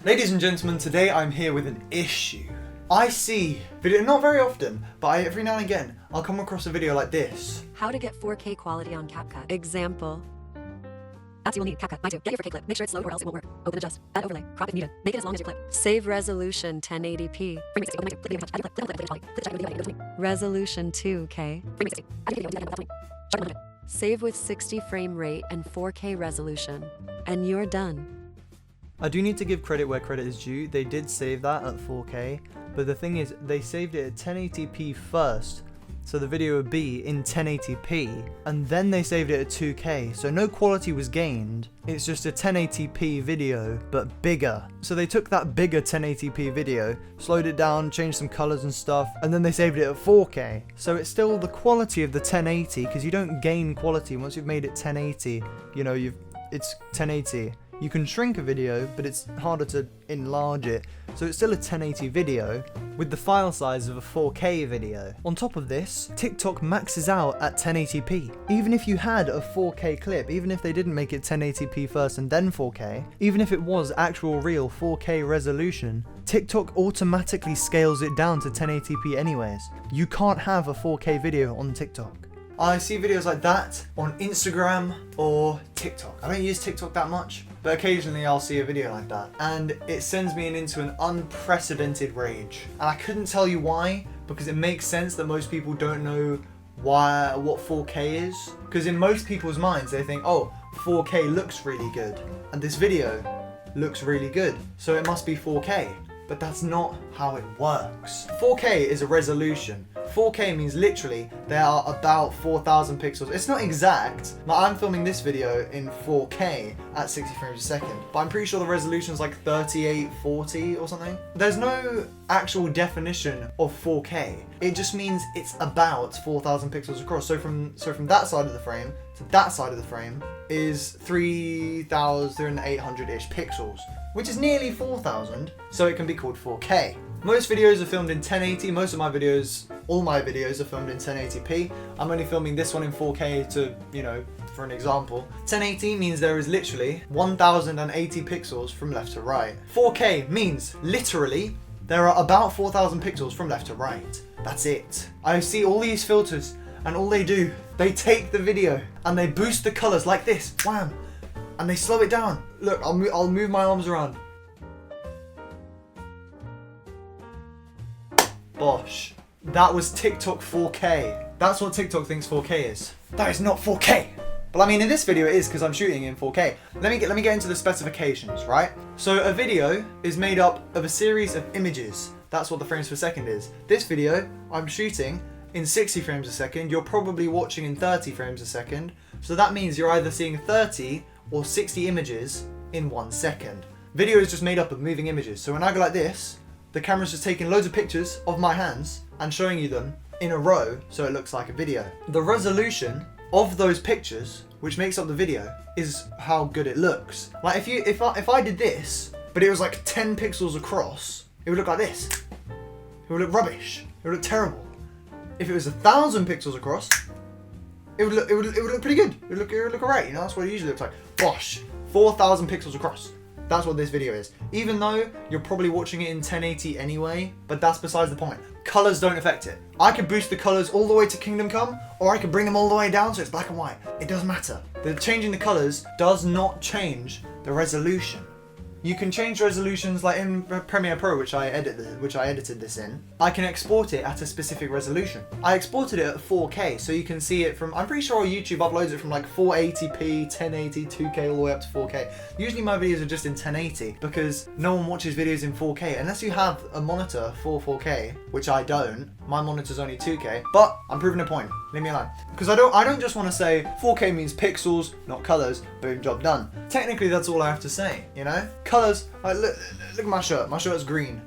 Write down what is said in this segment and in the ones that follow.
Ladies and gentlemen, today I'm here with an issue. I see video, not very often, but every now and again, I'll come across a video like this. How to get 4K quality on CapCut. Example. Apps you will need. CapCut. My 2. Get your 4K clip. Make sure it's loaded or else it won't work. Open adjust. Add overlay. Crop if needed. Make it as long as your clip. Save resolution 1080p. Frame rate 60. Open my 2. Click the video. Add your clip. Click the quality. Click the video. Go to 20. Resolution 2K. Frame rate 60. Add your video. 20. Start 100. Save with 60 frame rate and 4K resolution. And you're done. I do need to give credit where credit is due. They did save that at 4K, but the thing is, they saved it at 1080p first, so the video would be in 1080p, and then they saved it at 2K, so no quality was gained. It's just a 1080p video, but bigger. So they took that bigger 1080p video, slowed it down, changed some colors and stuff, and then they saved it at 4K. So it's still the quality of the 1080, because you don't gain quality once you've made it 1080. You know, it's 1080. You can shrink a video, but it's harder to enlarge it, so it's still a 1080 video with the file size of a 4K video. On top of this, TikTok maxes out at 1080p. Even if you had a 4K clip, even if they didn't make it 1080p first and then 4K, even if it was actual real 4K resolution, TikTok automatically scales it down to 1080p anyways. You can't have a 4K video on TikTok. I see videos like that on Instagram or TikTok. I don't use TikTok that much, but occasionally I'll see a video like that, and it sends me into an unprecedented rage. And I couldn't tell you why, because it makes sense that most people don't know what 4K is. Because in most people's minds, they think, oh, 4K looks really good, and this video looks really good, so it must be 4K. But that's not how it works. 4K is a resolution. 4K means literally there are about 4,000 pixels. It's not exact. Now, I'm filming this video in 4K at 60 frames a second, but I'm pretty sure the resolution is like 3840 or something. There's no actual definition of 4K. It just means it's about 4,000 pixels across. So from that side of the frame to that side of the frame is 3,800-ish pixels, which is nearly 4,000, so it can be called 4K. Most videos are filmed in 1080, all my videos are filmed in 1080p. I'm only filming this one in 4K to, for an example. 1080 means there is literally 1,080 pixels from left to right. 4K means literally there are about 4,000 pixels from left to right. That's it. I see all these filters, and all they do, they take the video and they boost the colors like this, wham, and they slow it down. Look, I'll move my arms around. Bosh. That was TikTok 4K. That's what TikTok thinks 4K is. That is not 4K. But I mean, in this video it is, because I'm shooting in 4K. Let me get into the specifications, right? So a video is made up of a series of images. That's what the frames per second is. This video I'm shooting in 60 frames a second. You're probably watching in 30 frames a second. So that means you're either seeing 30 or 60 images in 1 second. Video is just made up of moving images. So when I go like this, the camera's just taking loads of pictures of my hands and showing you them in a row so it looks like a video. The resolution of those pictures, which makes up the video, is how good it looks. Like if I did this, but it was like 10 pixels across, it would look like this. It would look rubbish. It would look terrible. If it was 1,000 pixels across, it would look pretty good. It would look alright, that's what it usually looks like. Bosh, 4,000 pixels across. That's what this video is. Even though you're probably watching it in 1080 anyway, but that's besides the point. Colors don't affect it. I could boost the colors all the way to Kingdom Come, or I could bring them all the way down so it's black and white. It doesn't matter. Changing the colors does not change the resolution. You can change resolutions like in Premiere Pro, which I edited this in. I can export it at a specific resolution. I exported it at 4K, so you can see it from, I'm pretty sure YouTube uploads it from like 480p, 1080, 2K, all the way up to 4K. Usually my videos are just in 1080, because no one watches videos in 4K, unless you have a monitor for 4K, which I don't. My monitor's only 2K, but I'm proving a point. Leave me alone. Because I don't just want to say 4K means pixels, not colors, boom, job done. Technically, that's all I have to say, Colors, like, look at my shirt. My shirt's green.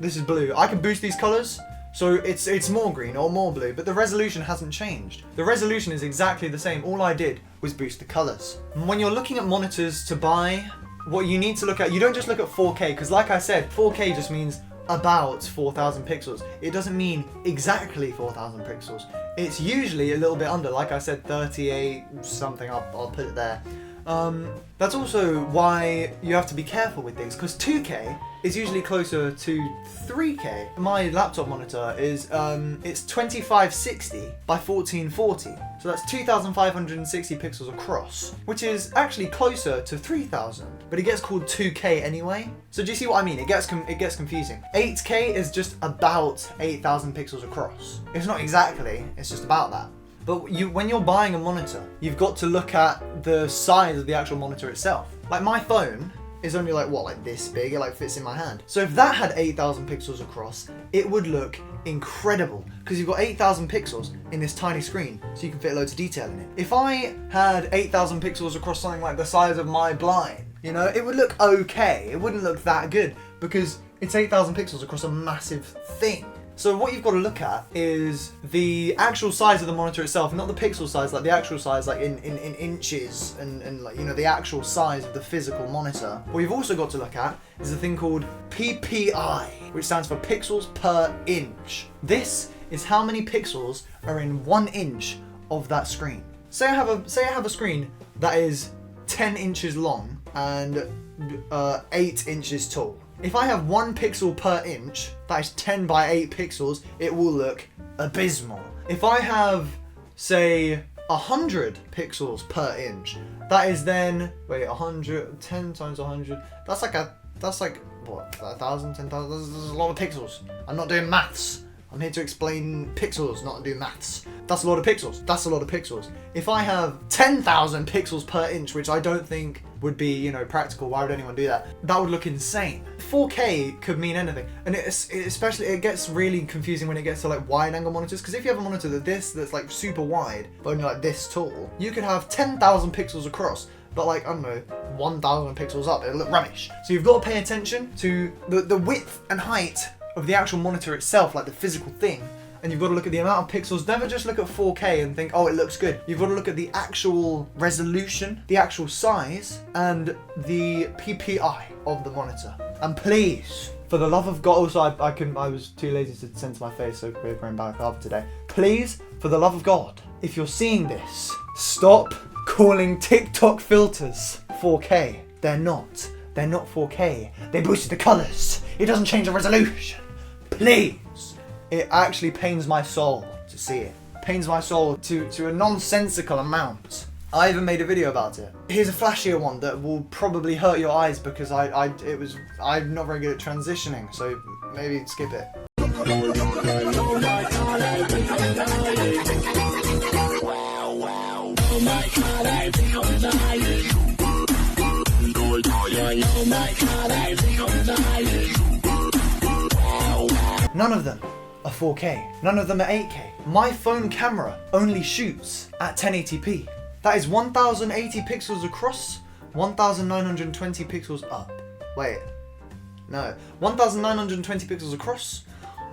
This is blue. I can boost these colors, so it's more green or more blue, but the resolution hasn't changed. The resolution is exactly the same. All I did was boost the colors. When you're looking at monitors to buy, what you need to look at, you don't just look at 4K, because like I said, 4K just means about 4,000 pixels. It doesn't mean exactly 4,000 pixels. It's usually a little bit under, like I said, 38 something, I'll put it there. That's also why you have to be careful with things, because 2K is usually closer to 3K. My laptop monitor is, it's 2560 by 1440. So that's 2560 pixels across, which is actually closer to 3000, but it gets called 2K anyway. So do you see what I mean? It gets confusing. 8K is just about 8000 pixels across. It's not exactly, it's just about that. But when you're buying a monitor, you've got to look at the size of the actual monitor itself. Like my phone is only like this big, it like fits in my hand. So if that had 8000 pixels across, it would look incredible, because you've got 8000 pixels in this tiny screen, so you can fit loads of detail in it. If I had 8000 pixels across something like the size of my blind, you know, it would look okay. It wouldn't look that good, because it's 8000 pixels across a massive thing. So what you've got to look at is the actual size of the monitor itself, not the pixel size, like the actual size, like in inches, and like, you know, the actual size of the physical monitor. What you've also got to look at is a thing called PPI, which stands for pixels per inch. This is how many pixels are in 1 inch of that screen. Say I have a screen that is 10 inches long and 8 inches tall. If I have 1 pixel per inch, that is 10 by 8 pixels, it will look abysmal. If I have, say, 100 pixels per inch, that is then, 100, 10 times 100, that's like, what, 1,000, 10,000, there's a lot of pixels. I'm not doing maths. I'm here to explain pixels, not do maths. That's a lot of pixels. That's a lot of pixels. If I have 10,000 pixels per inch, which I don't think would be, you know, practical, why would anyone do that? That would look insane. 4K could mean anything. And especially, it gets really confusing when it gets to like wide angle monitors, because if you have a monitor that's like super wide, but only like this tall, you could have 10,000 pixels across, but like, I don't know, 1,000 pixels up, it'll look rubbish. So you've got to pay attention to the width and height of the actual monitor itself, like the physical thing, and you've got to look at the amount of pixels. Never just look at 4K and think, oh, it looks good. You've got to look at the actual resolution, the actual size, and the PPI of the monitor. And please, for the love of God, also I was too lazy to censor my face, so we're going back up today. Please, for the love of God, if you're seeing this, stop calling TikTok filters 4K. They're not. They're not 4K. They boosted the colors. It doesn't change the resolution. Please. It actually pains my soul to see it. Pains my soul to a nonsensical amount. I even made a video about it. Here's a flashier one that will probably hurt your eyes, because I'm not very good at transitioning, so maybe skip it. None of them are 4K. None of them are 8K. My phone camera only shoots at 1080p. That is 1080 pixels across, 1920 pixels up. Wait, no. 1920 pixels across,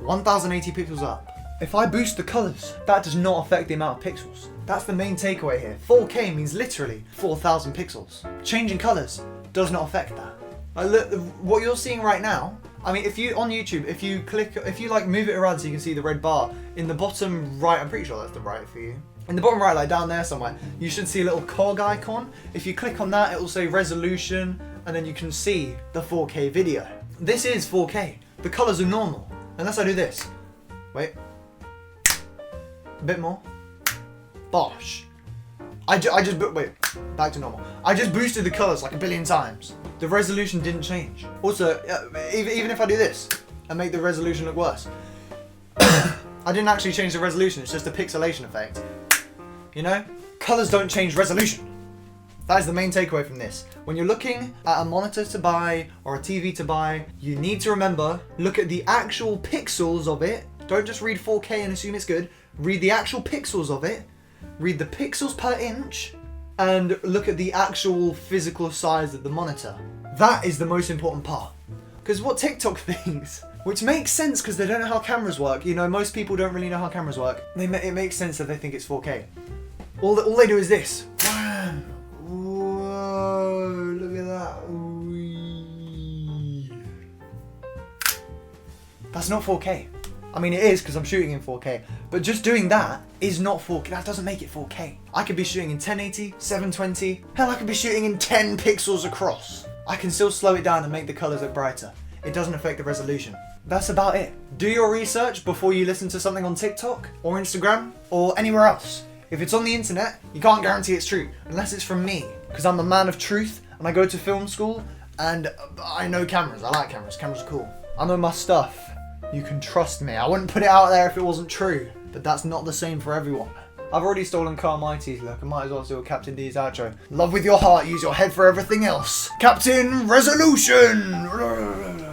1080 pixels up. If I boost the colors, that does not affect the amount of pixels. That's the main takeaway here. 4K means literally 4,000 pixels. Changing colors does not affect that. Look, what you're seeing right now, I mean, if you, on YouTube, if you like move it around so you can see the red bar, in the bottom right, I'm pretty sure that's the right for you. In the bottom right, like down there somewhere, you should see a little cog icon. If you click on that, it will say resolution, and then you can see the 4K video. This is 4K. The colors are normal, unless I do this. Wait. A bit more. Bosh. Wait, back to normal. I just boosted the colors like a billion times. The resolution didn't change. Also, even if I do this and make the resolution look worse, I didn't actually change the resolution, it's just a pixelation effect. You know? Colors don't change resolution. That is the main takeaway from this. When you're looking at a monitor to buy or a TV to buy, you need to remember, look at the actual pixels of it. Don't just read 4K and assume it's good. Read the actual pixels of it. Read the pixels per inch. And look at the actual physical size of the monitor. That is the most important part. Because what TikTok thinks, which makes sense because they don't know how cameras work. You know, most people don't really know how cameras work. It makes sense that they think it's 4K. All they do is this. Wow. Whoa, look at that. Wee. That's not 4K. I mean, it is because I'm shooting in 4K. But just doing that is not 4K. That doesn't make it 4K. I could be shooting in 1080, 720. Hell, I could be shooting in 10 pixels across. I can still slow it down and make the colors look brighter. It doesn't affect the resolution. That's about it. Do your research before you listen to something on TikTok or Instagram or anywhere else. If it's on the internet, you can't guarantee it's true unless it's from me, because I'm a man of truth and I go to film school and I know cameras. I like cameras. Cameras are cool. I know my stuff. You can trust me. I wouldn't put it out there if it wasn't true, but that's not the same for everyone. I've already stolen Carmighty's look. I might as well do a Captain D's outro. Love with your heart, use your head for everything else. Captain Resolution!